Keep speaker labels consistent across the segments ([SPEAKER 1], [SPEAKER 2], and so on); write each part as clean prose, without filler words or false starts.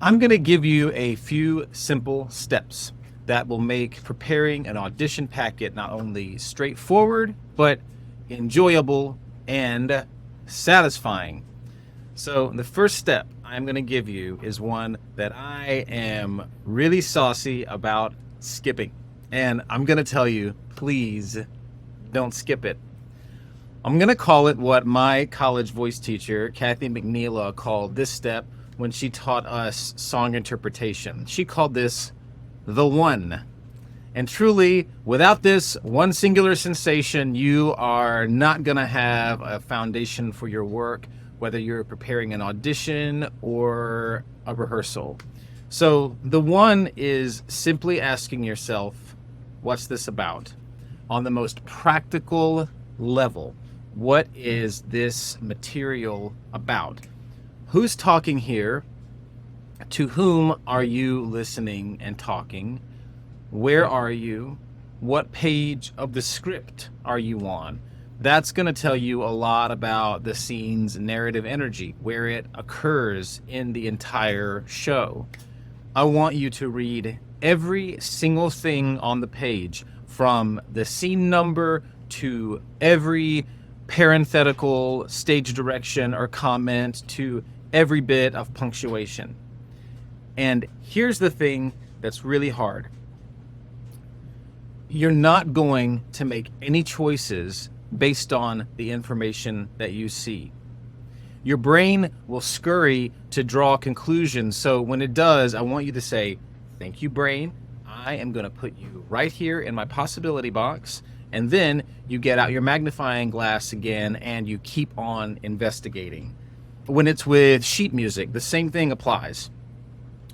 [SPEAKER 1] I'm going to give you a few simple steps that will make preparing an audition packet not only straightforward, but enjoyable and satisfying. So the first step I'm going to give you is one that I am really saucy about skipping. And I'm going to tell you, please don't skip it. I'm going to call it what my college voice teacher, Cathy McNeela, called this step when she taught us song interpretation. She called this the one. And truly, without this one singular sensation, you are not going to have a foundation for your work, whether you're preparing an audition or a rehearsal. So the one is simply asking yourself, what's this about? On the most practical level, what is this material about? Who's talking here? To whom are you listening and talking? Where are you? What page of the script are you on? That's going to tell you a lot about the scene's narrative energy, where it occurs in the entire show. I want you to read every single thing on the page, from the scene number to every parenthetical stage direction or comment to every bit of punctuation. And here's the thing that's really hard. You're not going to make any choices based on the information that you see. Your brain will scurry to draw conclusions. So when it does, I want you to say, thank you, brain. I am going to put you right here in my possibility box. And then you get out your magnifying glass again and you keep on investigating. When it's with sheet music, the same thing applies.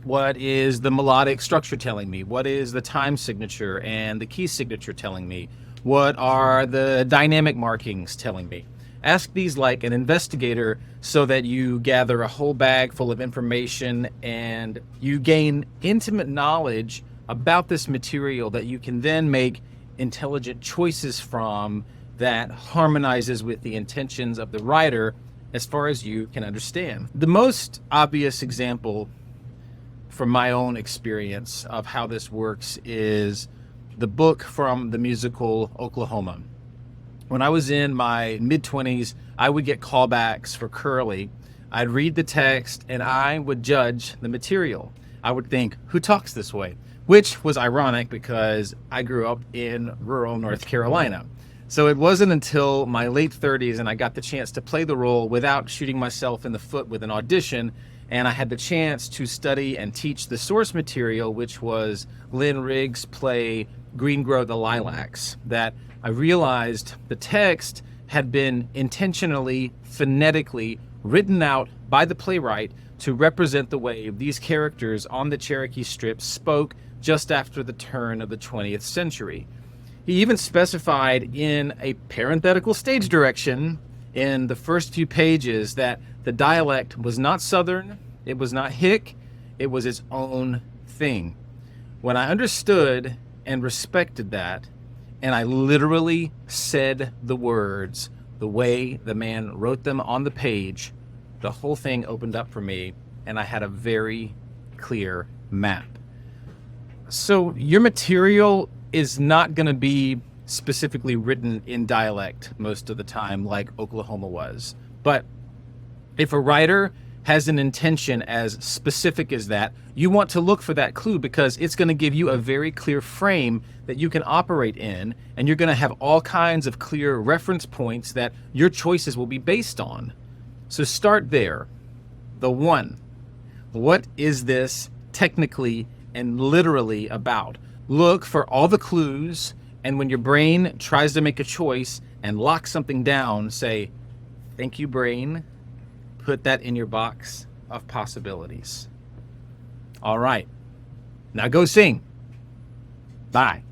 [SPEAKER 1] What is the melodic structure telling me? What is the time signature and the key signature telling me? What are the dynamic markings telling me? Ask these like an investigator so that you gather a whole bag full of information and you gain intimate knowledge about this material that you can then make intelligent choices from that harmonizes with the intentions of the writer as far as you can understand. The most obvious example from my own experience of how this works is the book from the musical Oklahoma. When I was in my mid-20s, I would get callbacks for Curly. I'd read the text and I would judge the material. I would think, who talks this way? Which was ironic because I grew up in rural North Carolina. So it wasn't until my late 30s and I got the chance to play the role without shooting myself in the foot with an audition, and I had the chance to study and teach the source material, which was Lynn Riggs' play Green Grow the Lilacs, that I realized the text had been intentionally, phonetically written out by the playwright to represent the way these characters on the Cherokee Strip spoke just after the turn of the 20th century. He even specified in a parenthetical stage direction in the first few pages that the dialect was not Southern, it was not hick, it was its own thing. When I understood and respected that, and I literally said the words the way the man wrote them on the page, the whole thing opened up for me, and I had a very clear map. So your material is not going to be specifically written in dialect most of the time like Oklahoma was. But if a writer has an intention as specific as that, you want to look for that clue because it's going to give you a very clear frame that you can operate in, and you're going to have all kinds of clear reference points that your choices will be based on. So start there. The one. What is this technically and literally about? Look for all the clues, and when your brain tries to make a choice and lock something down, say, thank you, brain. Put that in your box of possibilities. All right. Now go sing. Bye.